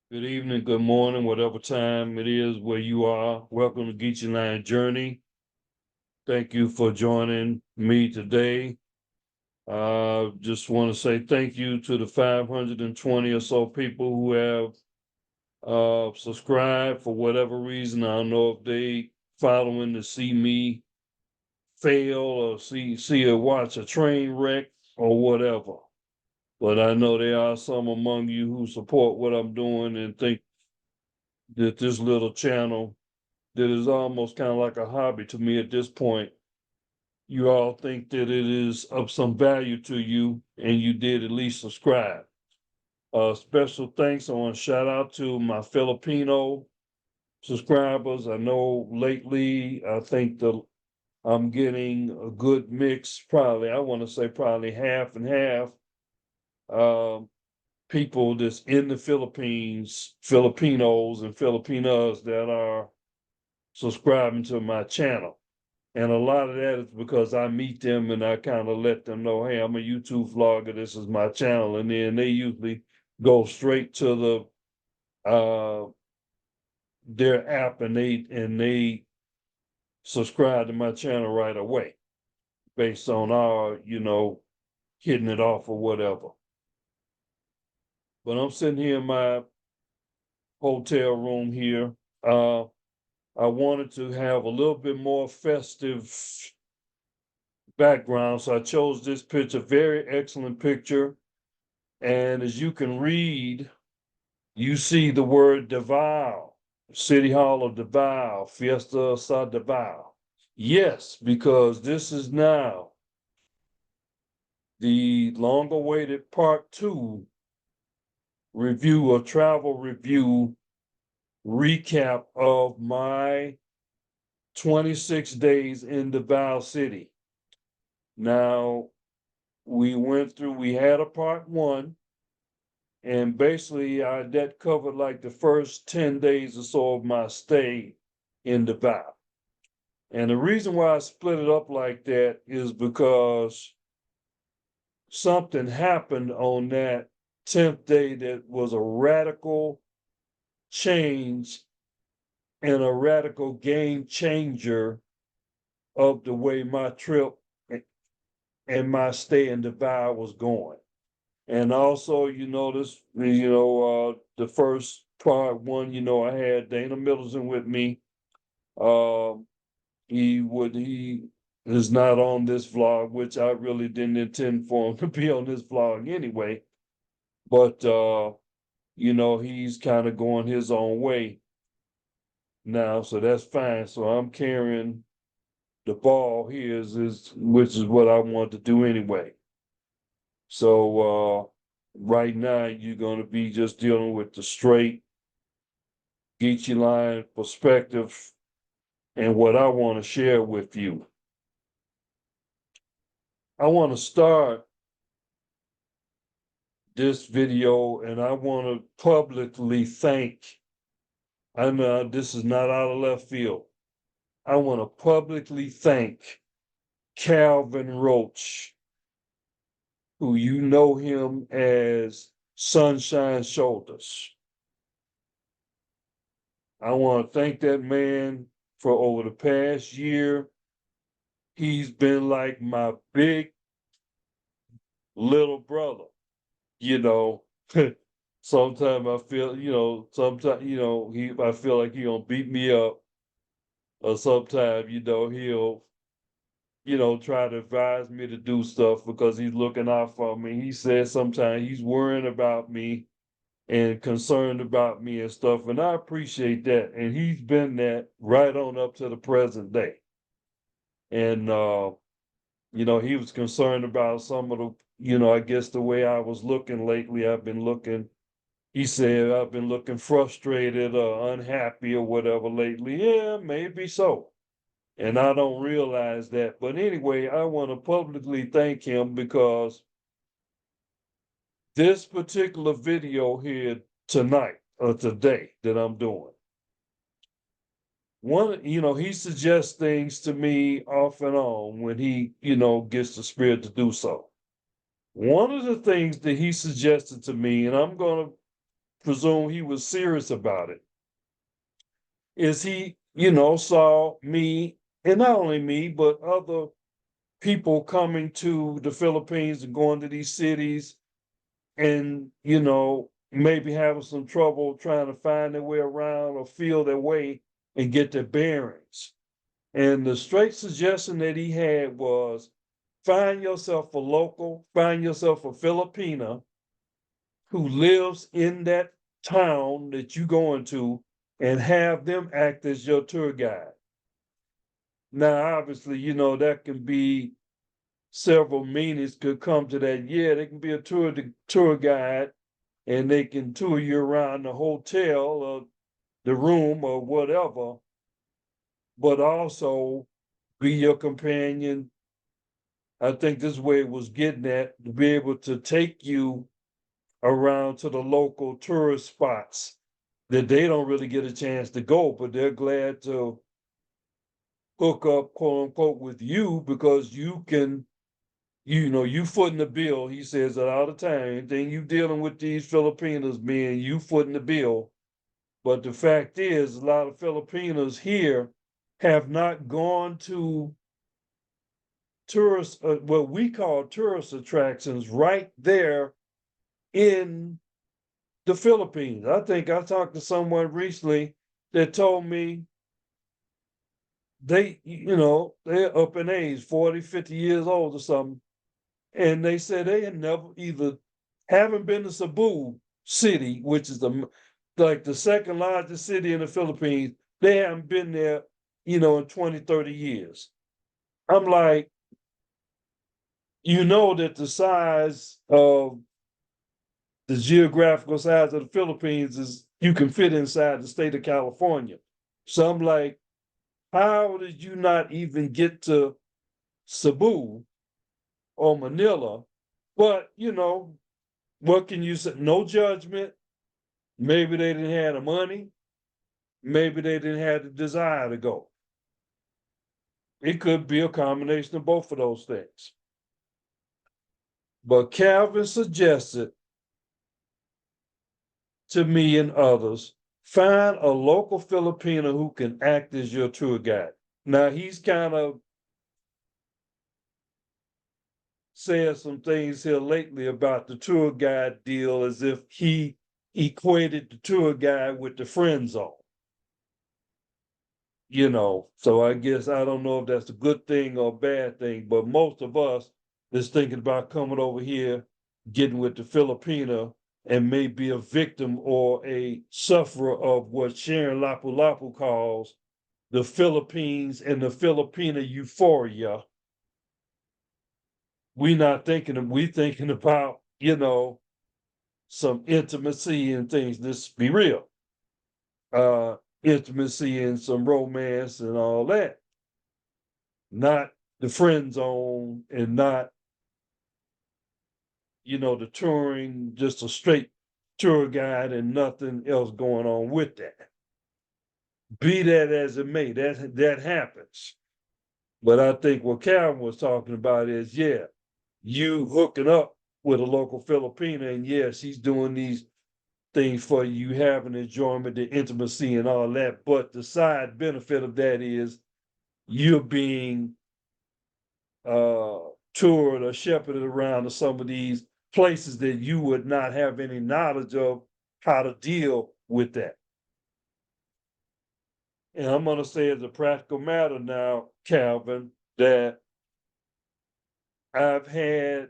Good evening, good morning, whatever time it is where you are. Welcome to Geechee Journey. Thank you for joining me today. Just want to say thank you to the 520 or so people who have subscribed for whatever reason. I don't know if they following to see me fail or see or watch a train wreck or whatever. But I know there are some among you who support what I'm doing and think that this little channel that is almost kind of like a hobby to me at this point. You all think that it is of some value to you, and you did at least subscribe. Special thanks. I want to shout out to my Filipino subscribers. I know lately, I think I'm getting a good mix, probably, I want to say probably half and half. Um, People that's in the Philippines, Filipinos and Filipinas that are subscribing to my channel. And a lot of that is because I meet them and I kind of let them know, hey, I'm a YouTube vlogger. This is my channel. And then they usually go straight to their app and they subscribe to my channel right away based on our, hitting it off or whatever. But I'm sitting here in my hotel room here. Uh, I wanted to have a little bit more festive background, so I chose this picture. Very excellent picture. And as you can read, you see the word DAVAO, City Hall of Davao, Fiesta Sa Davao. Yes, because this is now the long awaited part two review or travel review recap of my 26 days in Davao City. Now, we had a part one, and basically that covered like the first 10 days or so of my stay in Davao. And the reason why I split it up like that is because something happened on that 10th day that was a radical change and a radical game changer of the way my trip and my stay in Dubai was going. And also, you notice, the first part one, I had Dana Middleton with me. Um, he is not on this vlog, which I really didn't intend for him to be on this vlog anyway. But he's kind of going his own way now, so that's fine. So I'm carrying the ball here is which is what I want to do anyway. So right now you're gonna be just dealing with the straight Geechee line perspective and what I want to share with you. I want to start this video and I want to publicly thank, I know this is not out of left field. I want to publicly thank Calvin Roach, who you know him as Sunshine Shoulders. I want to thank that man for over the past year. He's been like my big little brother, you know. Sometimes I feel, sometimes, I feel like he gonna beat me up, or sometimes, he'll, try to advise me to do stuff because he's looking out for me. He says sometimes he's worrying about me and concerned about me and stuff, and I appreciate that. And he's been that right on up to the present day. And he was concerned about some of the, I guess the way I was looking lately. He said I've been looking frustrated or unhappy or whatever lately. Yeah, maybe so. And I don't realize that. But anyway, I want to publicly thank him because this particular video here tonight or today that I'm doing, he suggests things to me off and on when he, gets the spirit to do so. One of the things that he suggested to me, and I'm going to presume he was serious about it, is he, saw me, and not only me, but other people coming to the Philippines and going to these cities and, maybe having some trouble trying to find their way around or feel their way and get their bearings. And the straight suggestion that he had was find yourself a local, find yourself a Filipina who lives in that town that you're going to and have them act as your tour guide. Now, obviously, that can be several meanings could come to that. Yeah, they can be a tour guide and they can tour you around the hotel or the room or whatever, but also be your companion. I think this is where it was getting at, to be able to take you around to the local tourist spots that they don't really get a chance to go, but they're glad to hook up, quote unquote, with you because you can, you footing the bill. He says that all the time. Then you dealing with these Filipinos, man, you footing the bill. But the fact is, a lot of Filipinos here have not gone to tourist, what we call tourist attractions right there in the Philippines. I think I talked to someone recently that told me they're up in age, 40, 50 years old or something. And they said they had never either haven't been to Cebu City, which is like the second largest city in the Philippines. They haven't been there, in 20, 30 years. I'm like, that the size of the geographical size of the Philippines is you can fit inside the state of California. So I'm like, how did you not even get to Cebu or Manila? But, what can you say? No judgment. Maybe they didn't have the money. Maybe they didn't have the desire to go. It could be a combination of both of those things. But Calvin suggested to me and others, find a local Filipino who can act as your tour guide. Now, he's kind of said some things here lately about the tour guide deal as if he equated the tour guide with the friend zone. So I guess I don't know if that's a good thing or a bad thing, but most of us is thinking about coming over here, getting with the Filipino, and may be a victim or a sufferer of what Sharon Lapu-Lapu calls the Philippines and the Filipina euphoria. We thinking about, some intimacy and things. Let's be real. Intimacy and some romance and all that. Not the friend zone and not, the touring, just a straight tour guide and nothing else going on with that. Be that as it may, that happens. But I think what Calvin was talking about is, you hooking up with a local Filipina, and she's doing these things for you, having enjoyment, the intimacy, and all that. But the side benefit of that is you're being toured or shepherded around to some of these places that you would not have any knowledge of how to deal with that. And I'm going to say as a practical matter now, Calvin, that I've had,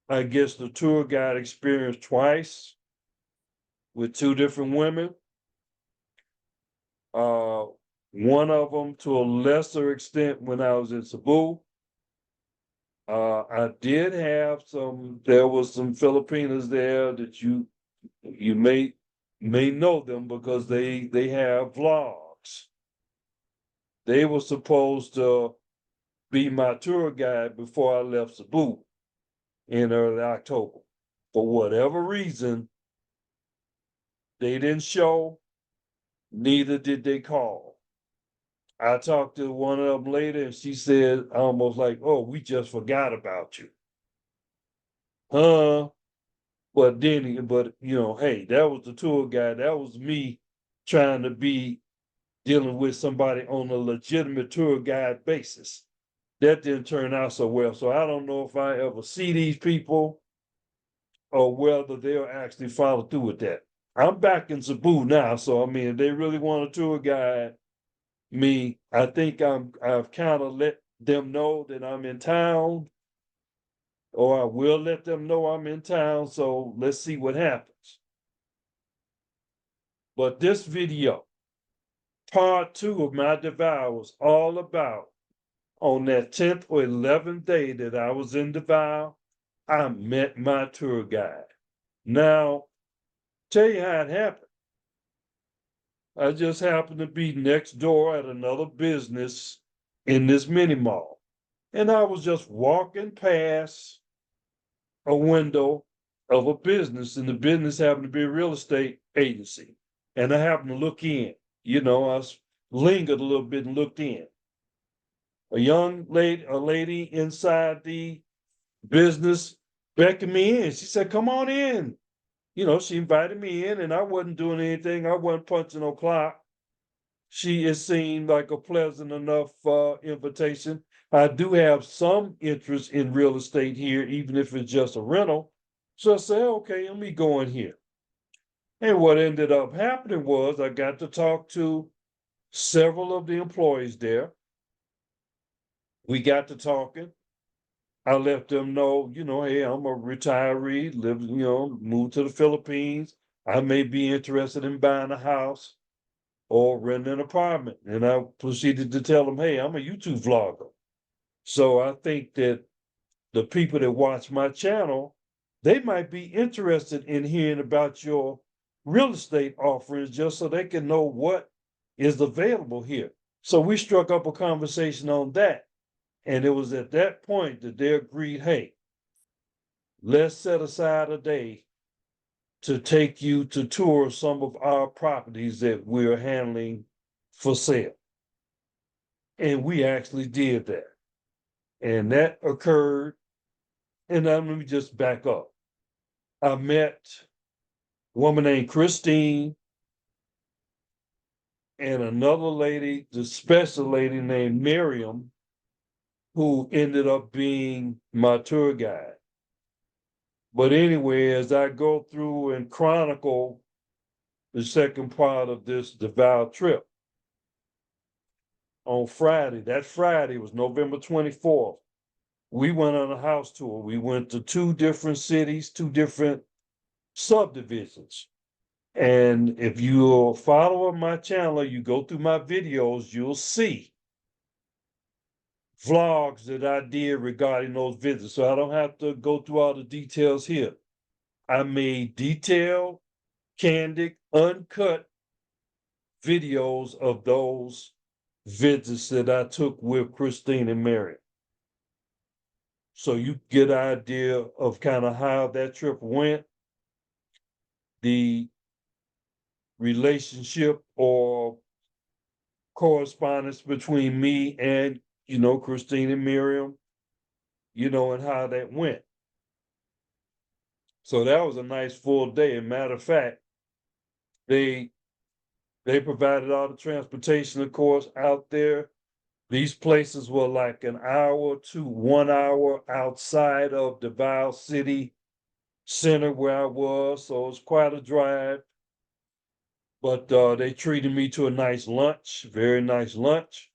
I guess, the tour guide experience twice with two different women. One of them to a lesser extent when I was in Cebu. I did have there was some Filipinas there that you may know them because they have vlogs. They were supposed to be my tour guide before I left Cebu in early October. For whatever reason, they didn't show, neither did they call. I talked to one of them later and she said almost like, oh, we just forgot about you. Huh? But hey, that was the tour guide. That was me trying to be dealing with somebody on a legitimate tour guide basis. That didn't turn out so well. So I don't know if I ever see these people or whether they'll actually follow through with that. I'm back in Cebu now, so I mean, if they really want a tour guide me, I think I've kind of let them know that I'm in town, or I will let them know I'm in town. So let's see what happens. But this video, part 2 of my DAVAO, was all about on that 10th or 11th day that I was in DAVAO, I met my tour guide. Now, tell you how it happened. I just happened to be next door at another business in this mini mall. And I was just walking past a window of a business, and the business happened to be a real estate agency. And I happened to look in. I lingered a little bit and looked in. A lady inside the business beckoned me in. She said, "Come on in." She invited me in, and I wasn't doing anything. I wasn't punching no clock. It seemed like a pleasant enough invitation. I do have some interest in real estate here, even if it's just a rental. So I said, okay, let me go in here. And what ended up happening was I got to talk to several of the employees there. We got to talking. I let them know, hey, I'm a retiree, moved to the Philippines. I may be interested in buying a house or renting an apartment. And I proceeded to tell them, hey, I'm a YouTube vlogger. So I think that the people that watch my channel, they might be interested in hearing about your real estate offerings just so they can know what is available here. So we struck up a conversation on that. And it was at that point that they agreed, hey, let's set aside a day to take you to tour some of our properties that we're handling for sale. And we actually did that. And that occurred. And now let me just back up. I met a woman named Christine and another lady, the special lady named Mariam, who ended up being my tour guide. But anyway, as I go through and chronicle the second part of this DAVAO trip, on Friday, that Friday was November 24th, we went on a house tour. We went to 2 different cities, 2 different subdivisions. And if you follow my channel, you go through my videos, you'll see vlogs that I did regarding those visits. So I don't have to go through all the details here. I made detailed, candid, uncut videos of those visits that I took with Christine and Mariam. So you get an idea of kind of how that trip went, the relationship or correspondence between me and, Christine and Mariam, and how that went. So that was a nice full day. As a matter of fact, they provided all the transportation, of course, out there. These places were like an hour to 1 hour outside of DAVAO City Center where I was. So it was quite a drive. But they treated me to a nice lunch, very nice lunch.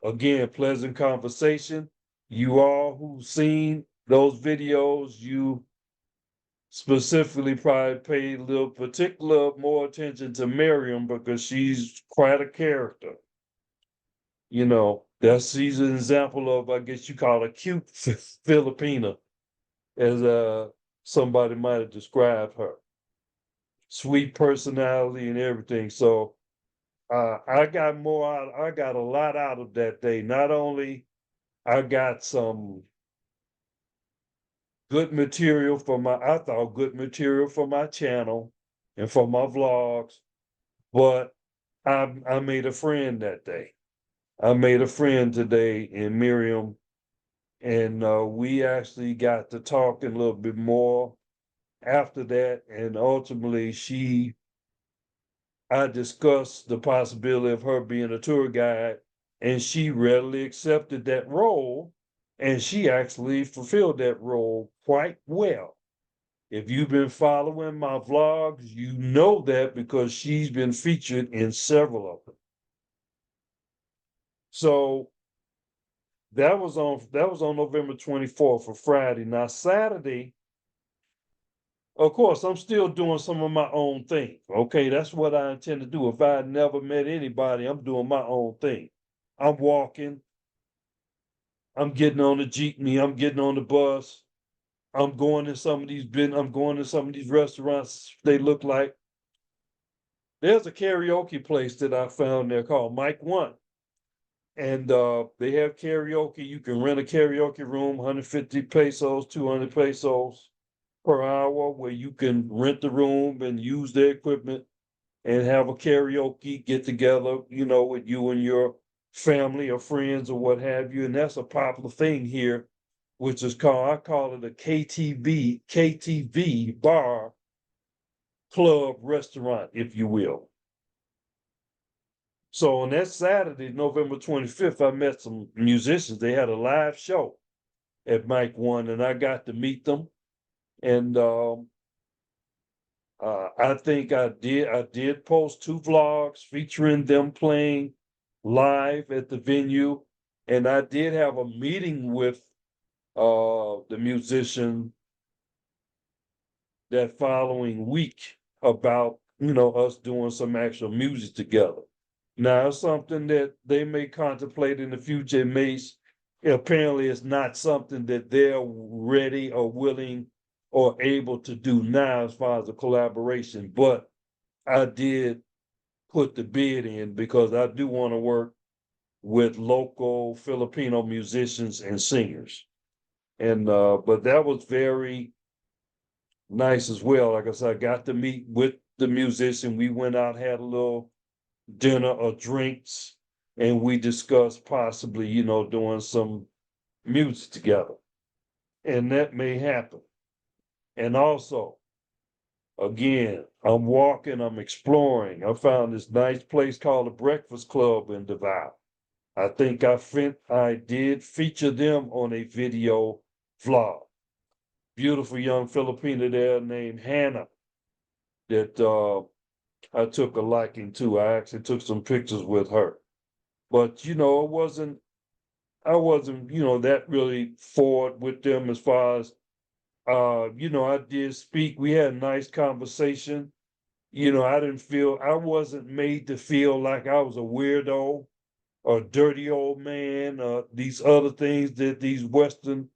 Again, pleasant conversation. You all who've seen those videos, you specifically probably paid a little particular more attention to Mariam because she's quite a character. She's an example of, I guess you call a cute Filipina, as somebody might have described her. Sweet personality and everything. So I got a lot out of that day. Not only I got some good material good material for my channel and for my vlogs, but I made a friend that day. I made a friend today in Mariam, and we actually got to talking a little bit more. after that, and ultimately I discussed the possibility of her being a tour guide, and she readily accepted that role, and she actually fulfilled that role quite well. If you've been following my vlogs, you know that because she's been featured in several of them. So that was on November 24th for Friday. Now Saturday, of course, I'm still doing some of my own thing. Okay, that's what I intend to do. If I had never met anybody, I'm doing my own thing. I'm walking, I'm getting on the jeepney, I'm getting on the bus, I'm going to some of these restaurants. They look like there's a karaoke place that I found there called Mike One. And they have karaoke. You can rent a karaoke room, 150 pesos, 200 pesos per hour, where you can rent the room and use their equipment and have a karaoke get together, with you and your family or friends or what have you. And that's a popular thing here, which is I call it a KTV bar, club, restaurant, if you will. So on that Saturday, November 25th, I met some musicians. They had a live show at Mike One, and I got to meet them. And I think I did post 2 vlogs featuring them playing live at the venue, and I did have a meeting with the musician that following week about us doing some actual music together. Now it's something that they may contemplate in the future. Apparently it's not something that they're ready or willing or able to do now as far as a collaboration. But I did put the bid in because I do want to work with local Filipino musicians and singers. And but that was very nice as well. Like I said, I got to meet with the musician. We went out, had a little dinner or drinks, and we discussed possibly, doing some music together. And that may happen. And also, again, I'm walking, I'm exploring. I found this nice place called the Breakfast Club in DAVAO. I think I did feature them on a video vlog. Beautiful young Filipina there named Hannah that I took a liking to. I actually took some pictures with her. But I wasn't, that really forward with them as far as I did speak. We had a nice conversation. I wasn't made to feel like I was a weirdo or dirty old man, these other things that these Western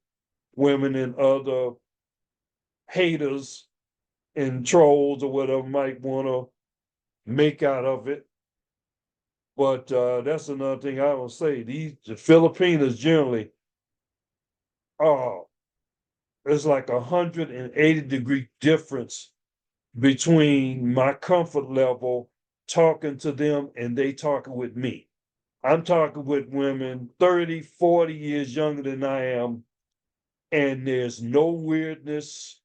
women and other haters and trolls or whatever might want to make out of it. But that's another thing I will say. The Filipinos generally, uh, there's like 180-degree difference between my comfort level talking to them and they talking with me. I'm talking with women 30, 40 years younger than I am, and there's no weirdness.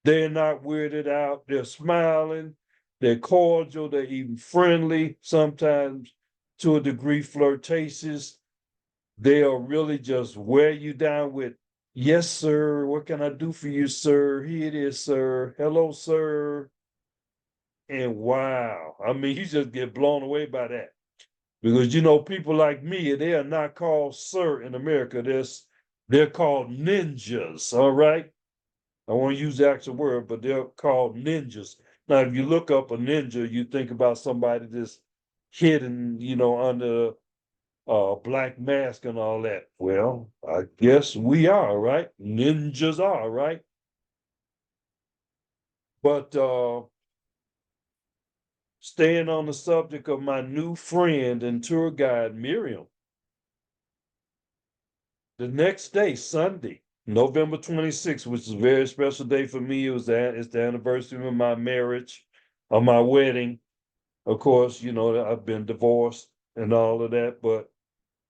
They're not weirded out. They're smiling. They're cordial. They're even friendly, sometimes to a degree flirtatious. They'll really just wear you down with, yes, sir. What can I do for you, sir? Here it is, sir. Hello, sir. And wow, I mean, you just get blown away by that. Because people like me, they are not called sir in America. They're called ninjas, all right? I won't use the actual word, but they're called ninjas. Now, if you look up a ninja, you think about somebody that's hidden, under a black mask and all that. Well, I guess we are, right? Ninjas are, right? But staying on the subject of my new friend and tour guide, Miriam, the next day, Sunday, November 26th, which is a very special day for me. It's the anniversary of my marriage, of my wedding. Of course, I've been divorced and all of that, but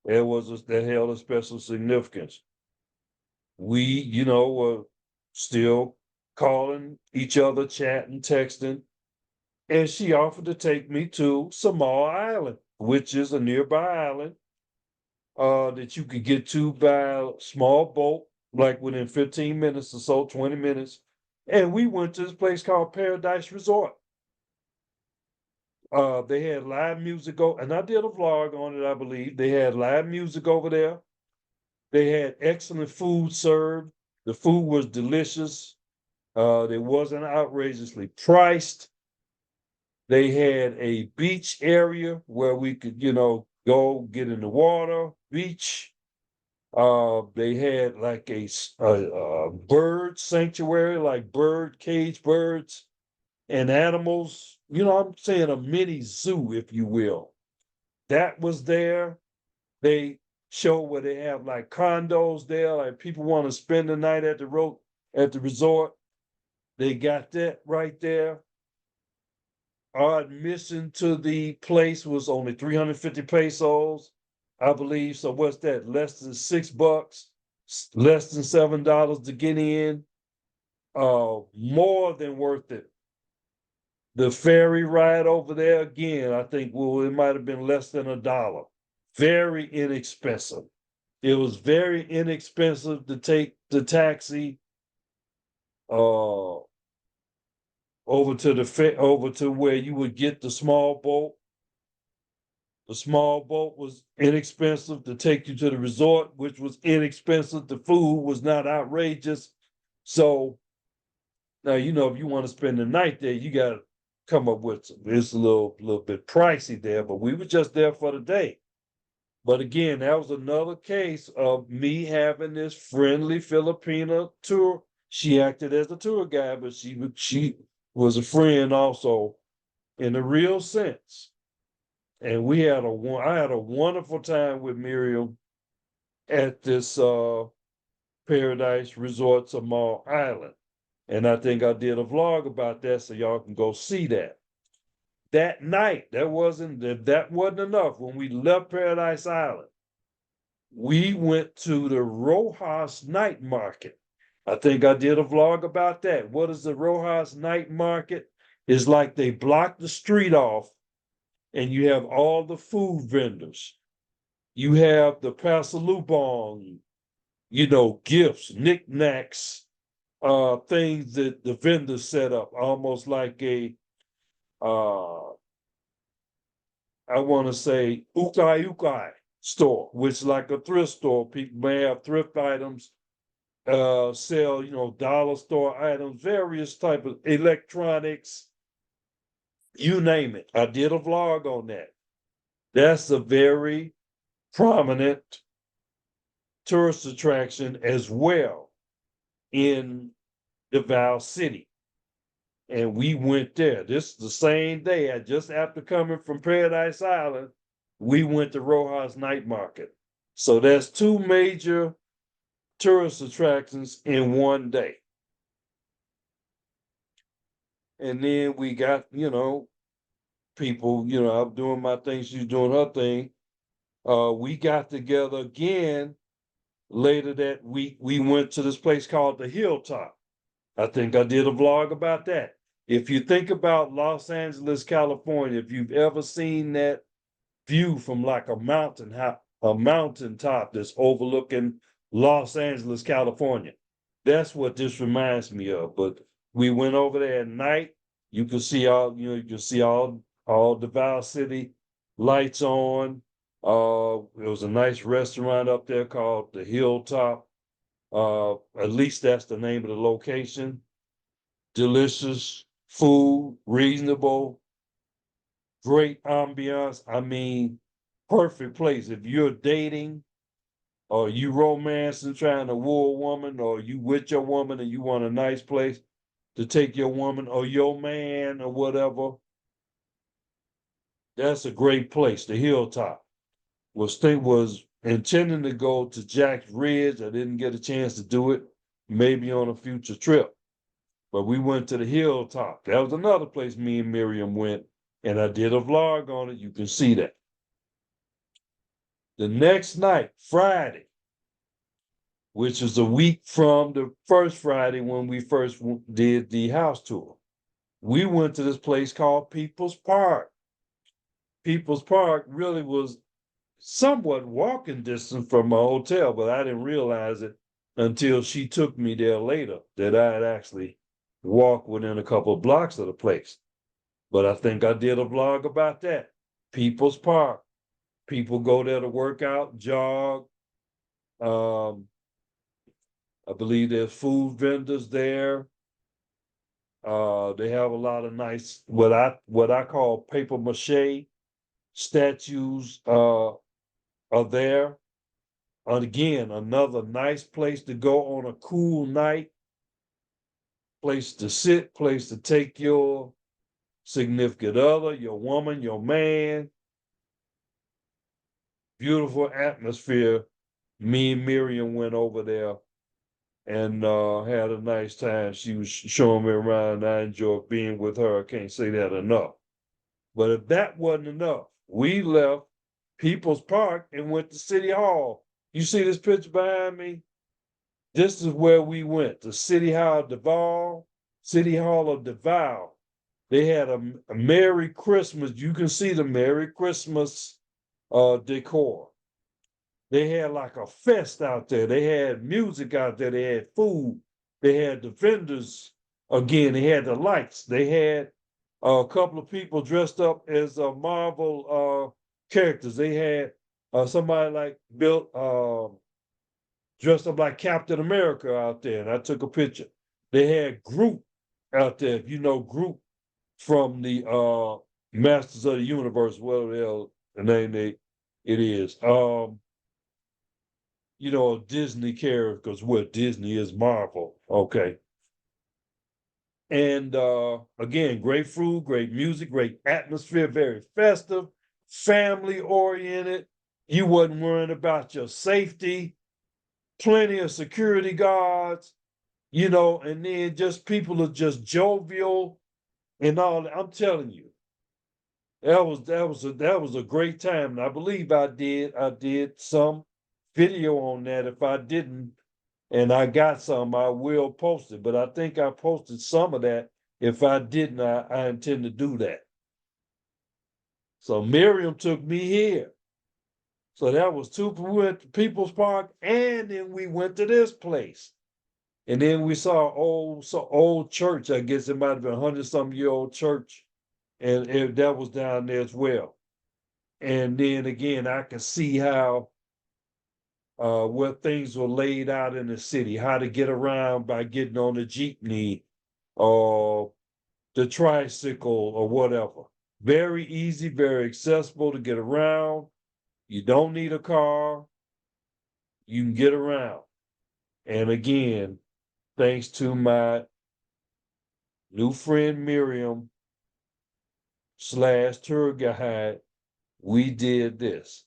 that held a special significance. We, were still calling each other, chatting, texting. And she offered to take me to Samoa Island, which is a nearby island that you could get to by a small boat, like within 15 minutes or so, 20 minutes. And we went to this place called Paradise Resort. They had live music, and I did a vlog on it, I believe. They had live music over there. They had excellent food served. The food was delicious. It wasn't outrageously priced. They had a beach area where we could, go get in the water, beach. They had like a bird sanctuary, like cage birds and animals. I'm saying a mini zoo, if you will. That was there. They show where they have like condos there, like people want to spend the night at the resort. They got that right there. Our admission to the place was only 350 pesos, I believe. So what's that? Less than $6, less than $7 to get in. More than worth it. The ferry ride over there again, I think, it might have been less than $1. Very inexpensive. It was very inexpensive to take the taxi uh over to where you would get the small boat. The small boat was inexpensive to take you to the resort, which was inexpensive. The food was not outrageous. So now, if you want to spend the night there, you got to come up with it's a little bit pricey there, but we were just there for the day. But again, that was another case of me having this friendly Filipina tour. She acted as a tour guide, but she was a friend also in the real sense. And I had a wonderful time with Miriam at this Paradise Resort Samoa Island. And I think I did a vlog about that, so y'all can go see that. That night, that wasn't enough. When we left Paradise Island, we went to the Rojas Night Market. I think I did a vlog about that. What is the Rojas Night Market? It's like they block the street off and you have all the food vendors. You have the pasalubong, gifts, knickknacks, things that the vendors set up, almost like I want to say ukai store, which is like a thrift store. People may have thrift items, sell, dollar store items, various type of electronics, you name it. I did a vlog on that. That's a very prominent tourist attraction as well in DAVAO City. And we went there. This is the same day, just after coming from Paradise Island, we went to Rojas Night Market. So that's two major tourist attractions in one day. And then we got, people, I'm doing my thing, she's doing her thing. We got together again later that week. We went to this place called the Hilltop. I think I did a vlog about that. If you think about Los Angeles, California, if you've ever seen that view from like a mountaintop that's overlooking Los Angeles, California, that's what this reminds me of. But we went over there at night. You can see all DAVAO City lights on. It was a nice restaurant up there called the Hilltop. At least that's the name of the location. Delicious food, reasonable, great ambiance. I mean, perfect place. If you're dating or you romancing, trying to woo a woman, or you with your woman and you want a nice place to take your woman or your man or whatever, that's a great place. The Hilltop was intending to go to Jack's Ridge. I didn't get a chance to do it. Maybe on a future trip. But we went to the Hilltop. That was another place me and Miriam went, and I did a vlog on it. You can see that. The next night, Friday, which is a week from the first Friday when we first did the house tour. We went to this place called People's Park. People's Park really was somewhat walking distance from my hotel, but I didn't realize it until she took me there later that I had actually walked within a couple of blocks of the place. But I think I did a vlog about that. People's Park. People go there to work out, jog. I believe there's food vendors there. They have a lot of nice what I call paper mache statues are there. And again, another nice place to go on a cool night, place to sit, place to take your significant other, your woman, your man. Beautiful atmosphere. Me and Mariam went over there and had a nice time. She was showing me around. I enjoyed being with her. I can't say that enough. But if that wasn't enough, we left People's Park and went to City Hall. You see this picture behind me? This is where we went, to City Hall of DAVAO. They had a Merry Christmas. You can see the Merry Christmas decor. They had like a fest out there. They had music out there. They had food. They had the vendors. Again, they had the lights. They had a couple of people dressed up as Marvel characters. They had somebody like built dressed up like Captain America out there, and I took a picture. They had Groot out there. If you know Groot from the Masters of the Universe, whatever the hell the name it is. You know, a Disney character, because what Disney is Marvel. Okay. And again, great food, great music, great atmosphere, very festive, family oriented. You wasn't worrying about your safety, plenty of security guards, you know, and then just people are just jovial and all that. I'm telling you, that was a great time. And I believe I did some video on that. If I didn't, and I got some, I will post it. But I think I posted some of that. If I didn't, I intend to do that. So Miriam took me here. So that was two. We went to People's Park, and then we went to this place. And then we saw old church. I guess it might have been 100-some-year-old church, and that was down there as well. And then again, I could see how where things were laid out in the city, how to get around by getting on the jeepney or the tricycle or whatever. Very easy, very accessible to get around. You don't need a car. You can get around. And again, thanks to my new friend Miriam / tour guide, we did this.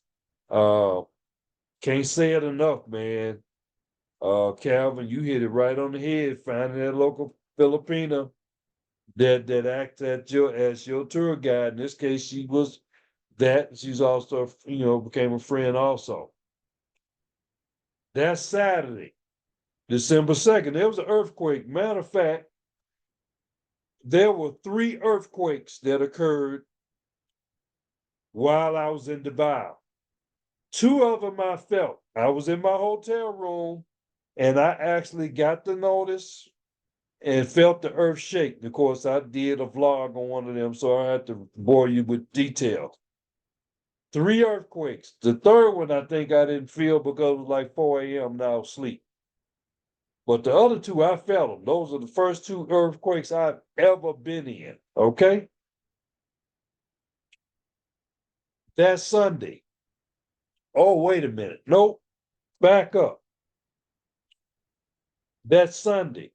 Can't say it enough, man. Calvin, you hit it right on the head, finding that local Filipina that acts as your tour guide. In this case, she was that. She's also, became a friend also. That Saturday, December 2nd, there was an earthquake. Matter of fact, there were 3 earthquakes that occurred while I was in DAVAO. 2 of them I felt. I was in my hotel room and I actually got the notice and felt the earth shake. Of course, I did a vlog on one of them, so I had to bore you with details. 3 earthquakes. The third one I think I didn't feel because it was like 4 a.m. now asleep. But the other 2, I felt them. Those are the first 2 earthquakes I've ever been in. Okay? That Sunday. Oh, wait a minute. Nope. Back up. That Sunday,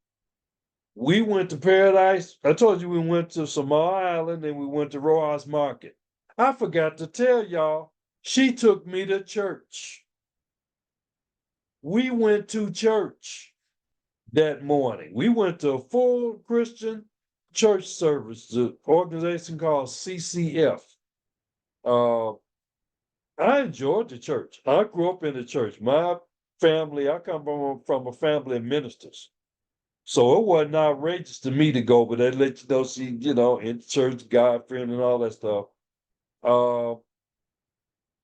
we went to Paradise. I told you we went to Samal Island and we went to Rojas Market. I forgot to tell y'all, she took me to church. We went to church that morning. We went to a full Christian church service, the organization called CCF. I enjoyed the church. I grew up in the church. My family. I come from a family of ministers. So it wasn't outrageous to me to go, but they let you know, see, in church, God fearing and all that stuff. Uh,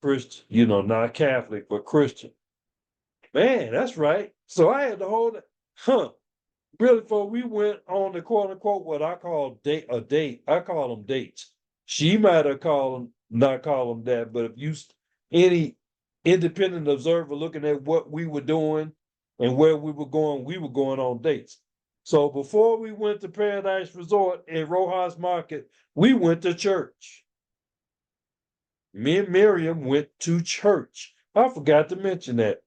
Christian, not Catholic, but Christian. Man, that's right. So I had to hold it, really, before we went on the quote unquote what I call a date. I call them dates. She might have called them, not call them that, but if you any independent observer looking at what we were doing and where we were going on dates. So before we went to Paradise Resort in Rojas Market, we went to church. Me and Mariam went to church. I forgot to mention that.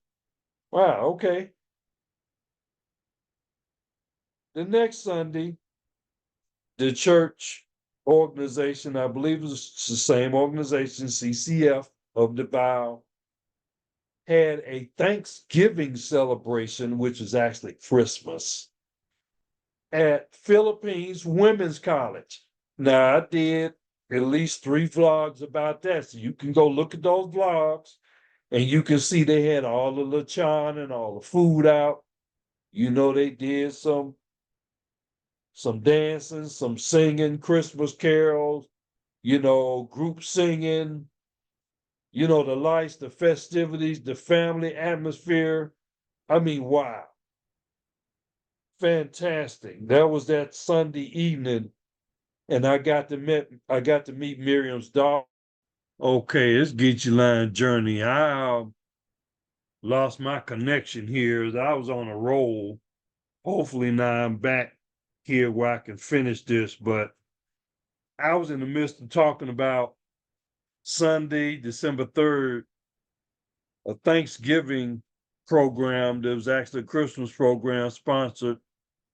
Wow, okay. The next Sunday, the church organization, I believe it's the same organization, CCF of DAVAO, had a Thanksgiving celebration, which is actually Christmas, at Philippines Women's College. Now, I did at least 3 vlogs about that. So you can go look at those vlogs and you can see they had all the lechon and all the food out. They did some dancing, some singing, Christmas carols, group singing, the lights, the festivities, the family atmosphere. I mean, wow. Fantastic. That was that Sunday evening, and I got to meet Miriam's daughter. Okay, it's Geechee Line Journey. I lost my connection here as I was on a roll. Hopefully now I'm back here where I can finish this, but I was in the midst of talking about Sunday, December 3rd, a Thanksgiving program that was actually a Christmas program sponsored,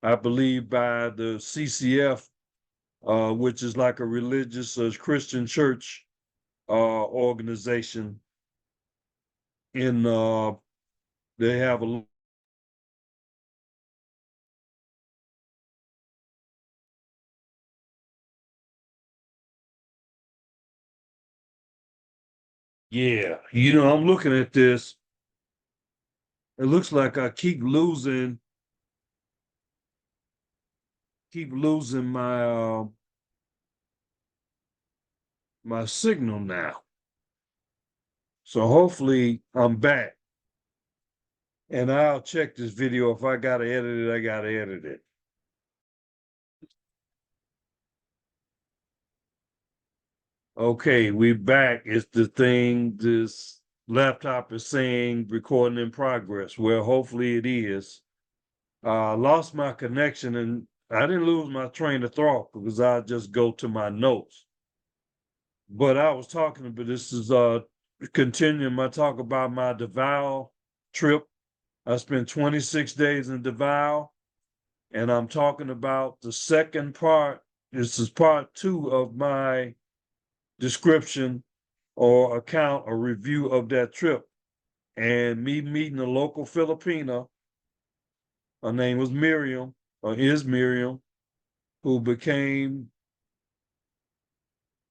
I believe, by the CCF, which is like a religious Christian church organization. They have a yeah, I'm looking at this. It looks like I keep losing my signal now. So hopefully I'm back. And I'll check this video. If I gotta edit it, I gotta edit it. Okay, we back. It's the thing this laptop is saying recording in progress. Well, hopefully it is. Lost my connection and I didn't lose my train of thought because I just go to my notes. But I was talking about this is continuing my talk about my DAVAO trip. I spent 26 days in DAVAO, and I'm talking about the second part. This is part 2 of my description or account or review of that trip. And me meeting a local Filipina, her name was Mariam, or is Mariam, who became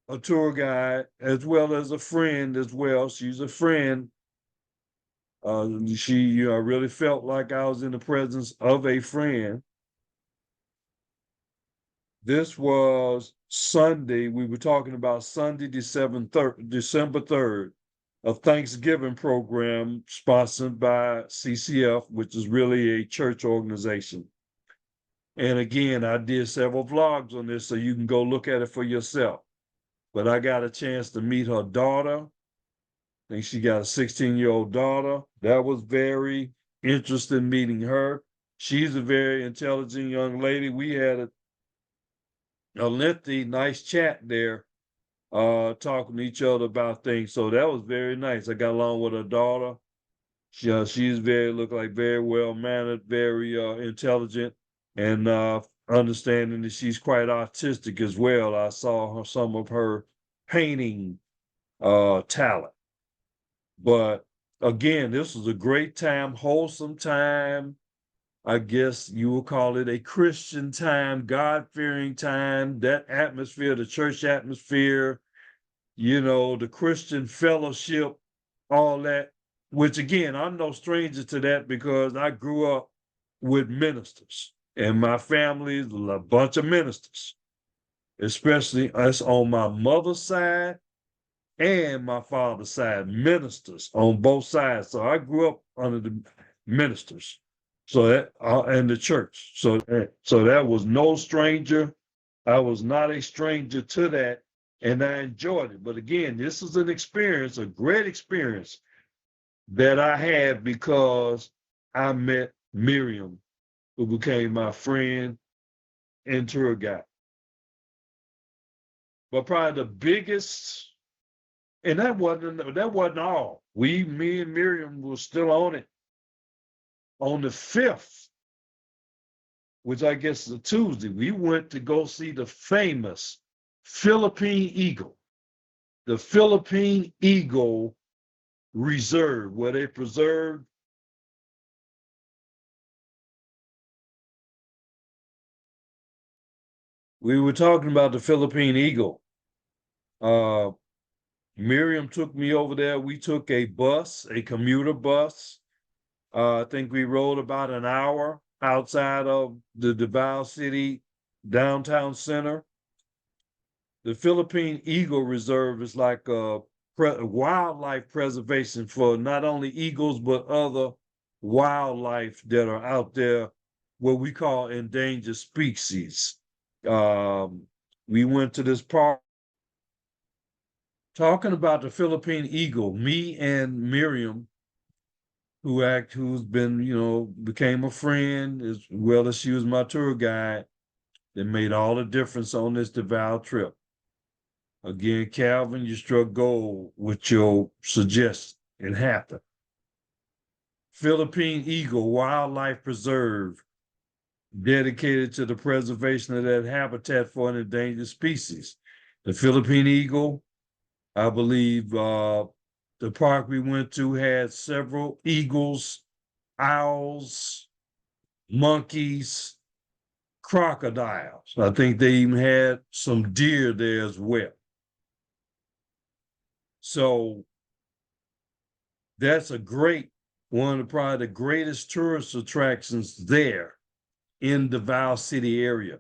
a tour guide as well as a friend as well. She's a friend. She really felt like I was in the presence of a friend. This was Sunday. We were talking about Sunday, December 3rd, a Thanksgiving program sponsored by CCF, which is really a church organization. And again, I did several vlogs on this, so you can go look at it for yourself. But I got a chance to meet her daughter. I think she got a 16-year-old daughter. That was very interesting meeting her. She's a very intelligent young lady. We had a lengthy, nice chat there, talking to each other about things. So that was very nice. I got along with her daughter. She's look like very well mannered, very intelligent, and understanding that she's quite artistic as well. I saw some of her painting talent. But again, this was a great time, wholesome time. I guess you will call it a Christian time, God-fearing time, that atmosphere, the church atmosphere, the Christian fellowship, all that. which again, I'm no stranger to that because I grew up with ministers, and my family is a bunch of ministers, especially us on my mother's side and my father's side, ministers on both sides. So I grew up under the ministers. So that and the church. So that was no stranger. I was not a stranger to that, and I enjoyed it. But again, this is an experience, a great experience that I had because I met Miriam, who became my friend and tour guide. But probably the biggest, and that wasn't all. Me and Miriam were still on it. On the 5th, which I guess is a Tuesday, we went to go see the famous Philippine Eagle, the Philippine Eagle Reserve, where they preserved. We were talking about the Philippine Eagle. Miriam took me over there. We took a bus, a commuter bus. I think we rode about an hour outside of the DAVAO City downtown center. The Philippine Eagle Reserve is like a wildlife preservation for not only eagles, but other wildlife that are out there, what we call endangered species. We went to this park talking about the Philippine Eagle. Me and Miriam, who's been, became a friend as well as she was my tour guide, that made all the difference on this DAVAO trip. Again, Calvin, you struck gold with your suggestion. It happened. Philippine Eagle Wildlife Preserve, dedicated to the preservation of that habitat for an endangered species. The Philippine Eagle, I believe the park we went to had several eagles, owls, monkeys, crocodiles. I think they even had some deer there as well. So that's one of probably the greatest tourist attractions there in the DAVAO City area.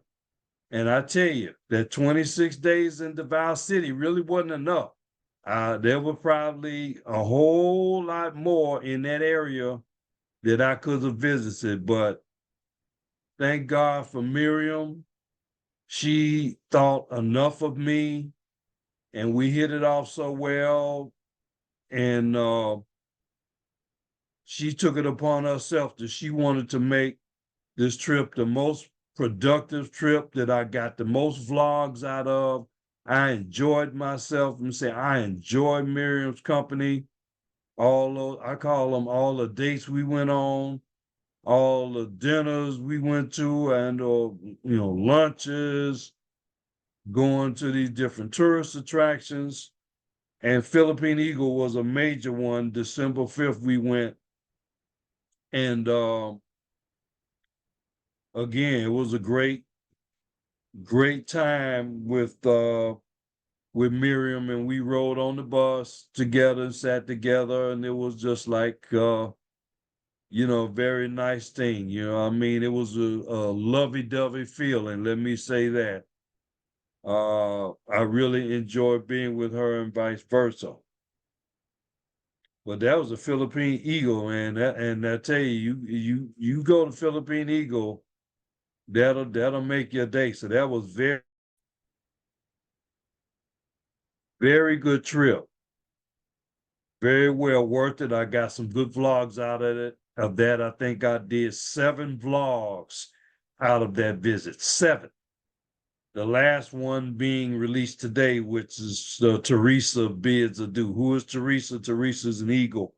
And I tell you, that 26 days in DAVAO City really wasn't enough. There were probably a whole lot more in that area that I could have visited, but thank God for Miriam. She thought enough of me, and we hit it off so well. And she took it upon herself that she wanted to make this trip the most productive trip, that I got the most vlogs out of. I enjoyed myself. I enjoyed Miriam's company. I call them all the dates we went on, all the dinners we went to, and lunches, going to these different tourist attractions. And Philippine Eagle was a major one. December 5th, we went. And again, it was a great time with Miriam, and we rode on the bus together, sat together, and it was just like very nice thing. It was a lovey-dovey feeling, let me say that. I really enjoyed being with her and vice versa. But that was a Philippine Eagle, man. And I tell you go to Philippine Eagle, that'll make your day. So that was very, very good trip. Very well worth it. I got some good vlogs out of it. Of that, I think I did 7 vlogs out of that visit. 7. The last one being released today, which is Teresa Bids Adieu. Who is Teresa? Teresa's an eagle.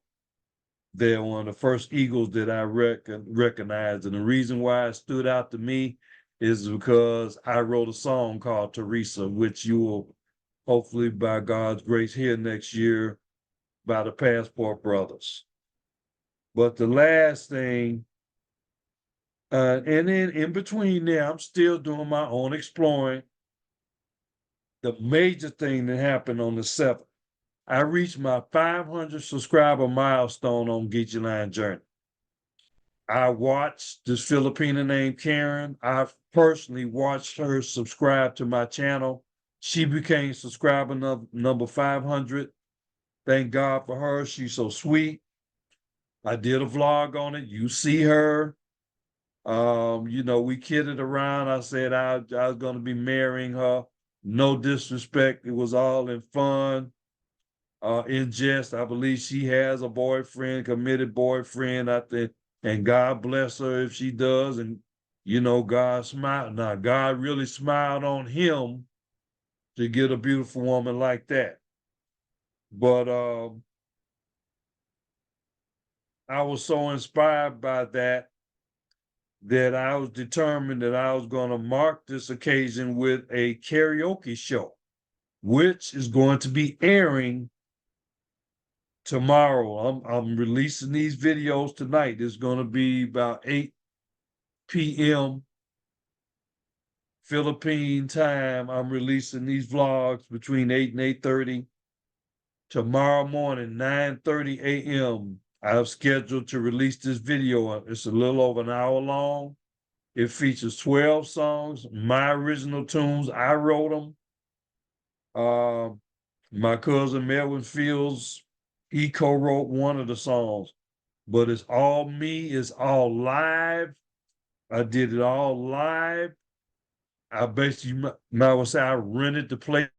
They're one of the first eagles that I recognized. And the reason why it stood out to me is because I wrote a song called Teresa, which you will hopefully, by God's grace, hear next year by the Passport Brothers. But the last thing, and then in between there, I'm still doing my own exploring. The major thing that happened on the 7th, I reached my 500 subscriber milestone on Geechee Line Journey. I watched this Filipina named Karen. I've personally watched her subscribe to my channel. She became subscriber number 500. Thank God for her. She's so sweet. I did a vlog on it. You see her. We kidded around. I said I was going to be marrying her. No disrespect. It was all in fun, in jest. I believe she has a boyfriend, committed boyfriend, I think, and God bless her if she does. And, God smiled. Now, God really smiled on him to get a beautiful woman like that. But I was so inspired by that I was determined that I was going to mark this occasion with a karaoke show, which is going to be airing tomorrow. I'm releasing these videos tonight. It's going to be about 8 p.m. Philippine time. I'm releasing these vlogs between 8 and 8:30. Tomorrow morning, 9:30 a.m. I've scheduled to release this video. It's a little over an hour long. It features 12 songs, my original tunes. I wrote them. My cousin Melvin Fields, he co-wrote one of the songs, but it's all me. It's all live. I did it all live. I basically, I would say I rented the place.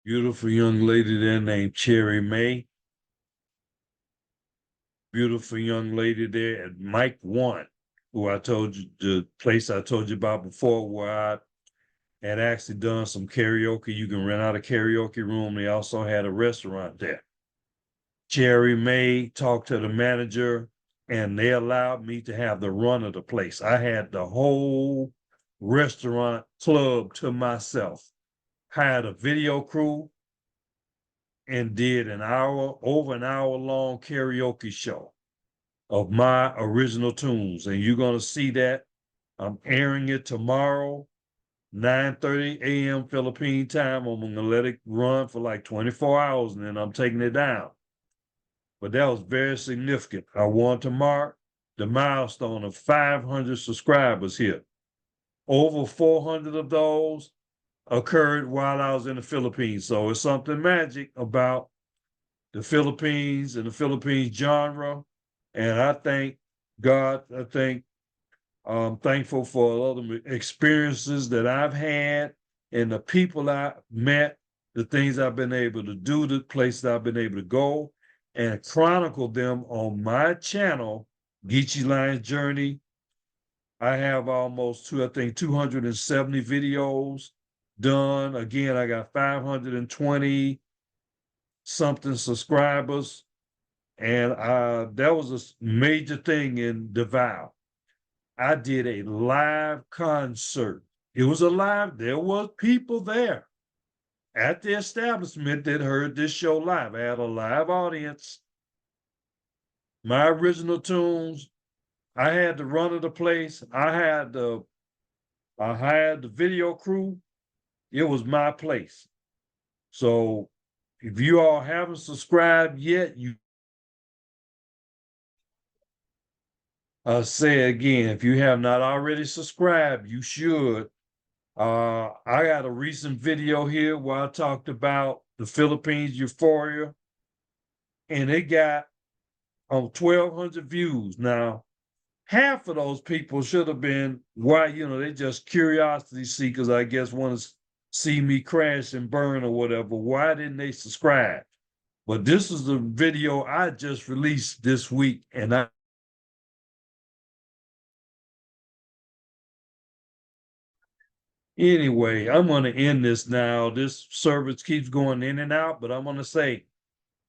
Beautiful young lady there named Cherry May. Beautiful young lady there at Mike One, who I told you, the place I told you about before, where I had actually done some karaoke. You can rent out a karaoke room. They also had a restaurant there. Cherry May talked to the manager, and they allowed me to have the run of the place. I had the whole restaurant club to myself. Hired a video crew and did over an hour long karaoke show of my original tunes. And you're going to see that. I'm airing it tomorrow, 9:30 a.m. Philippine time. I'm going to let it run for like 24 hours, and then I'm taking it down. But that was very significant. I want to mark the milestone of 500 subscribers here. Over 400 of those occurred while I was in the Philippines. So it's something magic about the Philippines and the Philippines genre. And I thank God. I'm thankful for all the experiences that I've had and the people I met, the things I've been able to do, the places I've been able to go, and chronicle them on my channel, Geechee Line Journey. I have almost 270 videos done. Again, I got 520 something subscribers. And that was a major thing in DAVAO. I did a live concert. It was a live, there was people there at the establishment that heard this show live. I had a live audience. My original tunes, I had the run of the place. I had the video crew. It was my place. So if you all haven't subscribed yet, say again, if you have not already subscribed, you should. I got a recent video here where I talked about the Philippines euphoria, and it got 1,200 views. Now, half of those people should have been why, they just curiosity seekers, I guess, want to see me crash and burn or whatever. Why didn't they subscribe? But this is the video I just released this week, and anyway, I'm going to end this now. This service keeps going in and out, but I'm going to say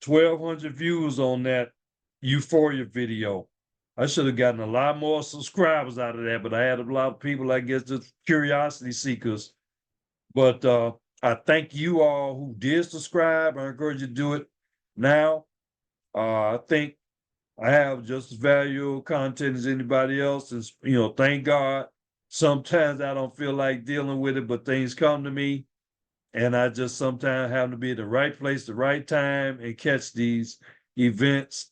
1,200 views on that Euphoria video. I should have gotten a lot more subscribers out of that, but I had a lot of people, I guess, just curiosity seekers. But I thank you all who did subscribe. I encourage you to do it now. I think I have just as valuable content as anybody else. And, thank God. Sometimes I don't feel like dealing with it, but things come to me. And I just sometimes have to be at the right place, the right time, and catch these events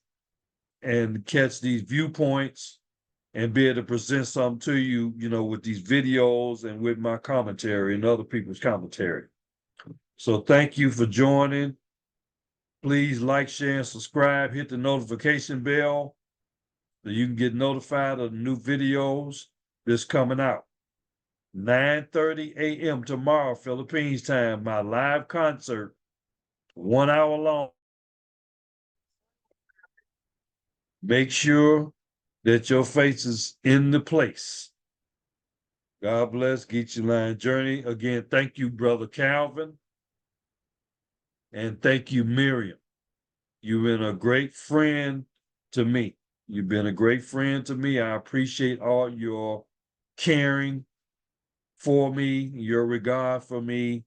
and catch these viewpoints and be able to present something to you, with these videos and with my commentary and other people's commentary. So thank you for joining. Please like, share, and subscribe. Hit the notification bell so you can get notified of the new videos that's coming out. 9:30 a.m. tomorrow, Philippines time, my live concert, 1 hour long. Make sure that your face is in the place. God bless. Geechee Line Journey. Again, thank you, Brother Calvin. And thank you, Mariam. You've been a great friend to me. You've been a great friend to me. I appreciate all your caring for me, your regard for me,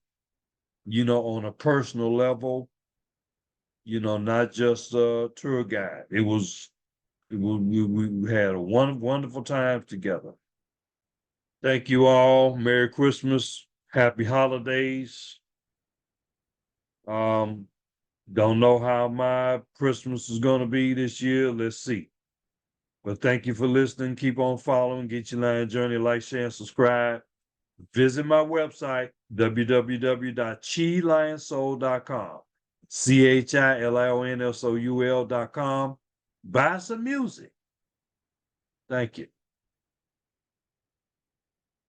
on a personal level, not just a tour guide. We had a wonderful time together. Thank you all. Merry Christmas. Happy holidays. Don't know how my Christmas is going to be this year. Let's see. But thank you for listening. Keep on following Geechee Line Journey. Like, share, and subscribe. Visit my website, www.chilionssoul.com. CHILIONSOUL.com. Buy some music. Thank you.